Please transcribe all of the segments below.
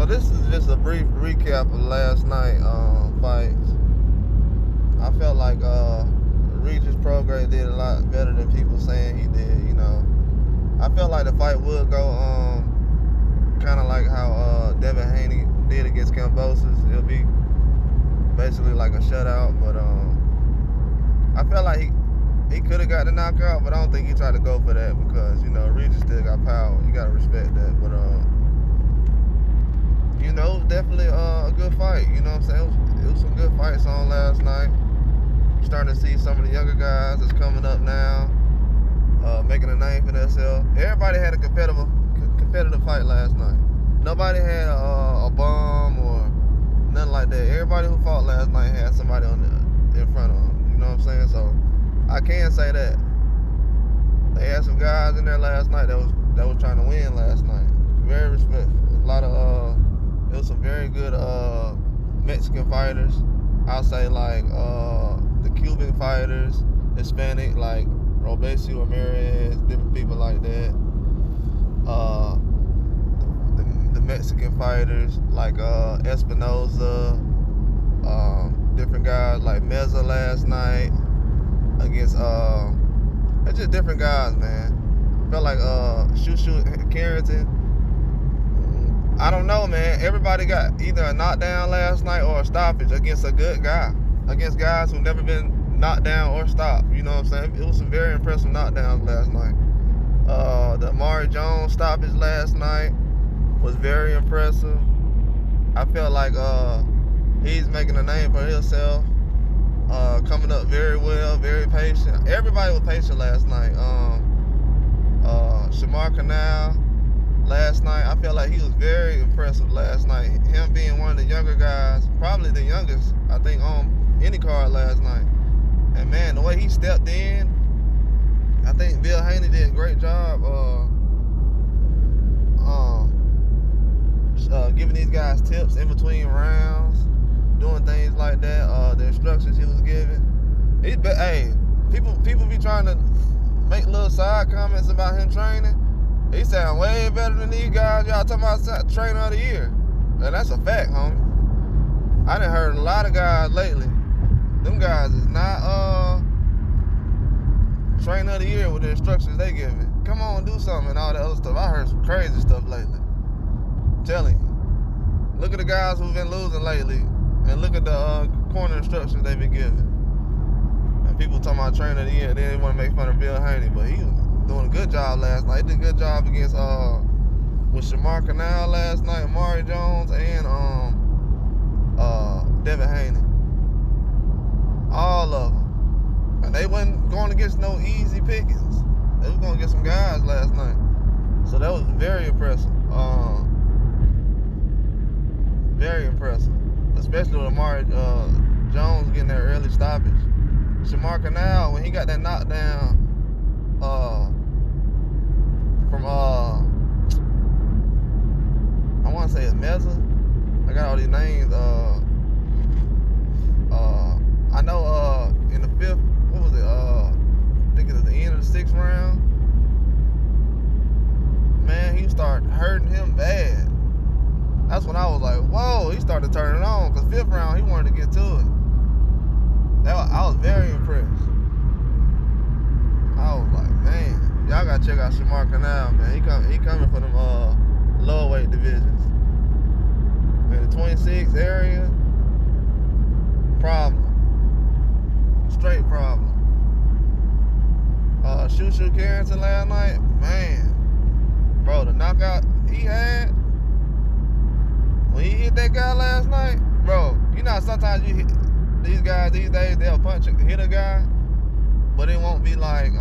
So this is just a brief recap of last night fights. I felt like Regis Prograis did a lot better than people saying he did. I felt like the fight would go kind of like how Devin Haney did against CANTFACEITBOXING. It'll be basically like a shutout, but I felt like he could have got the knockout, but I don't think he tried to go for that because Regis still got power. You gotta respect that, but it was definitely a good fight. You know what I'm saying? It was some good fights on last night. You're starting to see some of the younger guys that's coming up now, making a name for themselves. Everybody had a competitive fight last night. Nobody had a bomb or nothing like that. Everybody who fought last night had somebody in front of them. You know what I'm saying? So I can say that they had some guys in there last night that was trying to win last night. Very respectful. It was some very good Mexican fighters. I'll say like the Cuban fighters, Hispanic, like Ramirezv, different people like that. The Mexican fighters like Espinoza, different guys like Meza last night against it's just different guys, man. Felt like Carrington. I don't know, man. Everybody got either a knockdown last night or a stoppage against a good guy. Against guys who've never been knocked down or stopped. You know what I'm saying? It was some very impressive knockdowns last night. The Amari Jones stoppage last night was very impressive. I felt like he's making a name for himself. Coming up very well, very patient. Everybody was patient last night. Shamar Canal last night, I felt like he was very impressive last night. Him being one of the younger guys, probably the youngest, I think, on any card last night. And man, the way he stepped in, I think Bill Haney did a great job giving these guys tips in between rounds, doing things like that. The instructions he was giving. Hey, people be trying to make little side comments about him training. He sound way better than these guys y'all talking about trainer of the year. And that's a fact, homie. I done heard a lot of guys lately. Them guys is not trainer of the year with the instructions they giving. Come on, do something and all that other stuff. I heard some crazy stuff lately. I'm telling you. Look at the guys who've been losing lately and look at the corner instructions they've been giving. And people talking about trainer of the year, they want to make fun of Bill Haney, but he was doing a good job last night. He did a good job against with Shamar Canal last night, Amari Jones, and Devin Haney. All of them. And they wasn't going against no easy pickings. They was going to get some guys last night. So that was very impressive. Very impressive. Especially with Amari Jones getting that early stoppage. Shamar Canal, when he got that knockdown from I want to say it's Meza. I got all these names. I know in the fifth, what was it? I think it was the end of the 6th round. Man, he started hurting him bad. That's when I was like, whoa, he started turning on. Because 5th round, he wanted to get to it. I was very impressed. I was like, man, y'all gotta check out Shamar Canal, man. He coming from them lower weight divisions. In the 26 area, problem. Straight problem. Shushu Carrington last night, man. Bro, the knockout he had, when he hit that guy last night, bro, you know sometimes you hit these guys these days, they'll hit a guy, but it won't be like,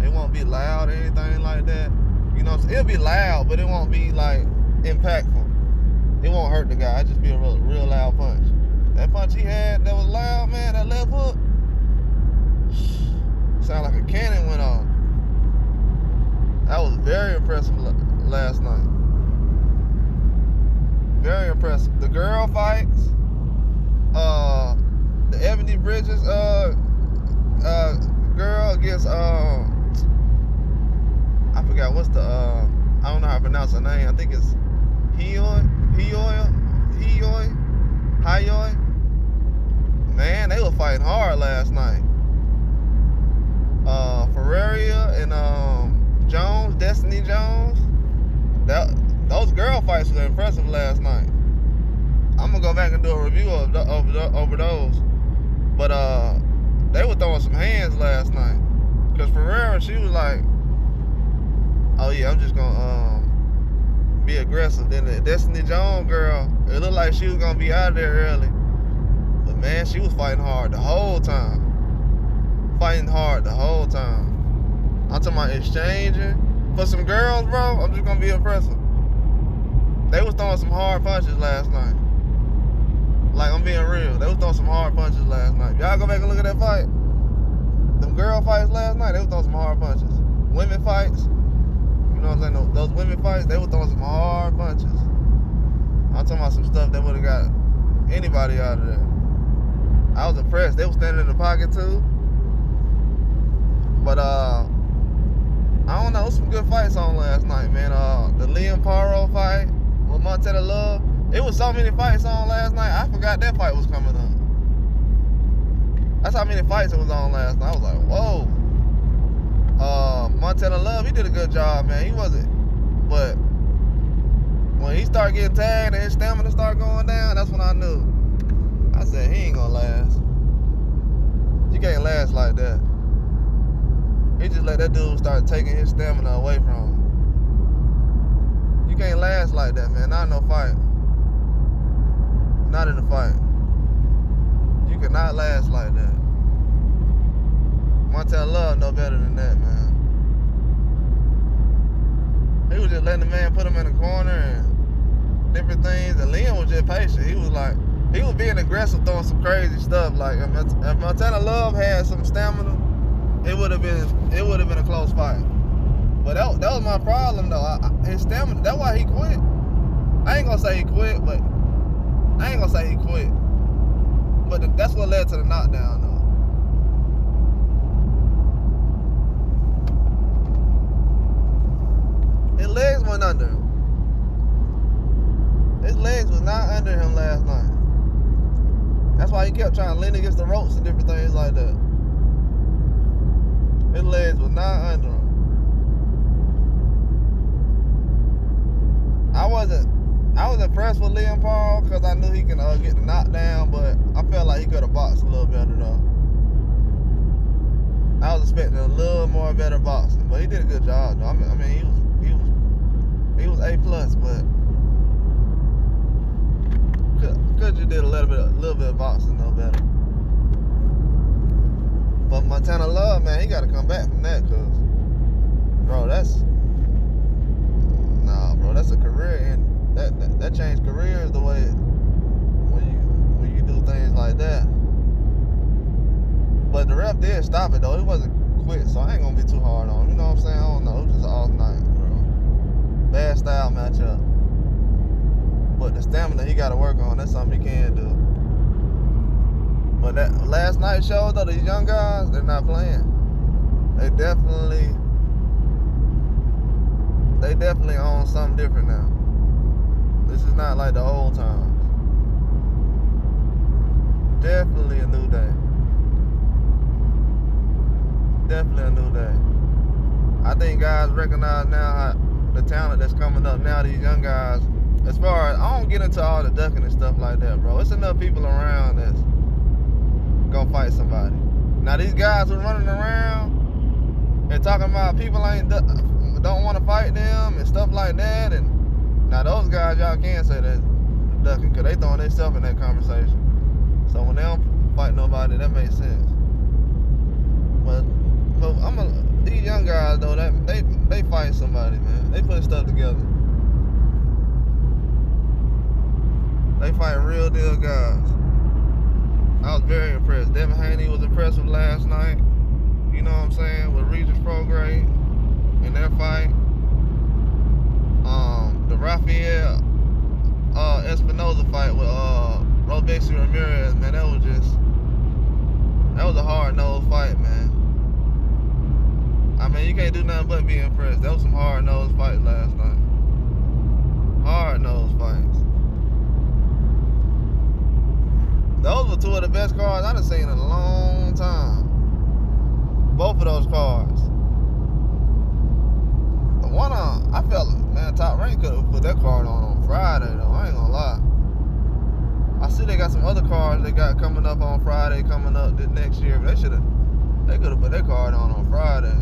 it won't be loud or anything like that. You know what I'm saying? It'll be loud, but it won't be like impactful. It won't hurt the guy. It'll just be a real loud punch. That punch he had that was loud, man, that left hook, sound like a cannon went off. That was very impressive last night. Very impressive. The girl fights, the Ebony Bridges girl against I forgot what's the I don't know how to pronounce her name. I think it's Hayoi. Man, they were fighting hard last night. Ferreira and Jones, Destiny Jones. Those girl fights were impressive last night. I'm gonna go back and do a review over those. But they were throwing some hands last night. Cause Ferreira, she was like, "Oh yeah, I'm just gonna be aggressive." Then the Destiny Jones girl, it looked like she was gonna be out of there early. But man, she was fighting hard the whole time. I'm talking about exchanging. For some girls, bro, I'm just gonna be impressive. They was throwing some hard punches last night. Like, I'm being real. They was throwing some hard punches last night. Y'all go back and look at that fight. Them girl fights last night, they was throwing some hard punches. Women fights, you know what I'm saying? Those women fights, they were throwing some hard punches. I'm talking about some stuff that would have got anybody out of there. I was impressed. They were standing in the pocket too. But I don't know, some good fights on last night, man. The Liam Paro fight with Montana Love. It was so many fights on last night, I forgot that fight was coming up. That's how many fights it was on last night. I was like, whoa. Montana Love, he did a good job, man. He wasn't, but when he started getting tagged and his stamina started going down, that's when I knew. I said, he ain't gonna last. You can't last like that. He just let that dude start taking his stamina away from him. You can't last like that, man. Not in no fight. Not in a fight. You cannot last like that. Montana Love no better than that, man. He was just letting the man put him in the corner and different things. And Liam was just patient. He was being aggressive, throwing some crazy stuff. Like, if Montana Love had some stamina, it would have been a close fight. But that was my problem though. His stamina. That's why he quit. I ain't gonna say he quit, but that's what led to the knockdown though. His legs went under him. His legs was not under him last night. That's why he kept trying to lean against the ropes and different things like that. His legs was not under him. I was impressed with Liam Paul because I knew he can get the knockdown, but I felt like he could have boxed a little better though. I was expecting a little more better boxing, but he did a good job though. I mean he was A+, but could you did a little bit of boxing though better. But Montana Love, man, he got to come back from that, cause bro, that's a career end. That changed careers the way when you do things like that. But the ref did stop it though. He wasn't quit, so I ain't gonna be too hard on him. You know what I'm saying? I don't know. It was just an off night, bro. Bad style matchup. But the stamina he got to work on. That's something he can do. But that last night show though, these young guys, they're not playing. They definitely own something different now. This is not like the old times. Definitely a new day. Definitely a new day. I think guys recognize now how the talent that's coming up now, these young guys. As far as, I don't get into all the ducking and stuff like that, bro. It's enough people around that's gonna fight somebody. Now these guys who running around and talking about people don't want to fight them and stuff like that, and now those guys y'all can't say that ducking because they throwing themselves in that conversation. So when they don't fight nobody, that makes sense. But these young guys though, they fight somebody, man. They put stuff together. They fight real deal guys. I was very impressed. Devin Haney was impressive last night. You know what I'm saying? With Regis Prograis in their fight. The Rafael Espinoza fight with Ramirezv, man, that was a hard-nosed fight, man. I mean, you can't do nothing but be impressed. That was some hard-nosed fight last night. Hard-nosed fights. Those were two of the best cards I done seen in a long time. Both of those cards. The one I felt, man, Top Rank could have put that card on Friday though. I ain't gonna lie. I see they got some other cards they got coming up on Friday, coming up this next year, but they could have put that card on Friday.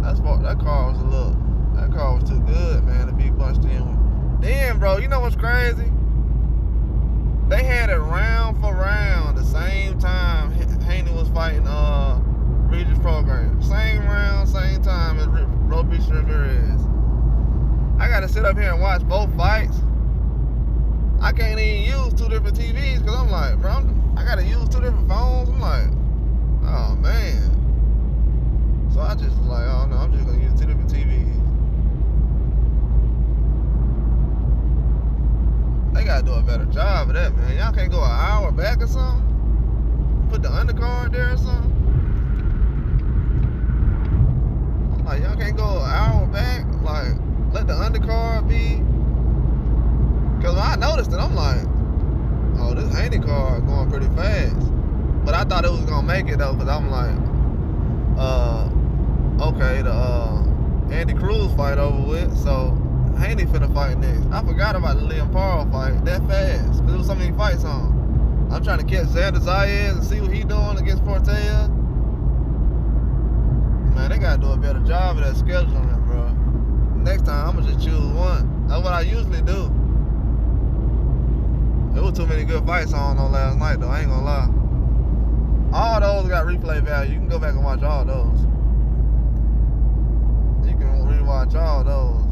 That card was too good, man, to be bunched in with. Then, bro, you know what's crazy? They had it round for round the same time Haney was fighting Regis Prograis. Same round, same time as Ramirezv. I gotta sit up here and watch both fights. I can't even use two different TVs because I'm like, bro, I gotta use two different phones. I'm like, oh man. So I just was like, oh no, I'm just gonna use two different TVs. They gotta do a better job of that, man. Y'all can't go an hour back or something? Put the undercard there or something? Like, y'all can't go an hour back? Like, let the undercard be? Because when I noticed it, I'm like, oh, this Haney card going pretty fast. But I thought it was gonna make it though, because I'm like, okay, the Andy Cruz fight over with, so Haney finna fight next. I forgot about the Liam Parle fight that fast, because there was so many fights on. I'm trying to catch Xander Zayas and see what he doing against Portela. Man, they gotta do a better job of that scheduling, bro. Next time, I'm gonna just choose one. That's what I usually do. There was too many good fights on last night, though. I ain't gonna lie. All those got replay value. You can go back and watch all those. You can rewatch all those.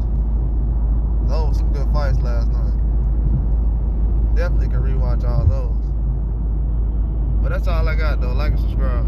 Those were some good fights last night. Definitely can rewatch all those. But that's all I got, though. Like and subscribe.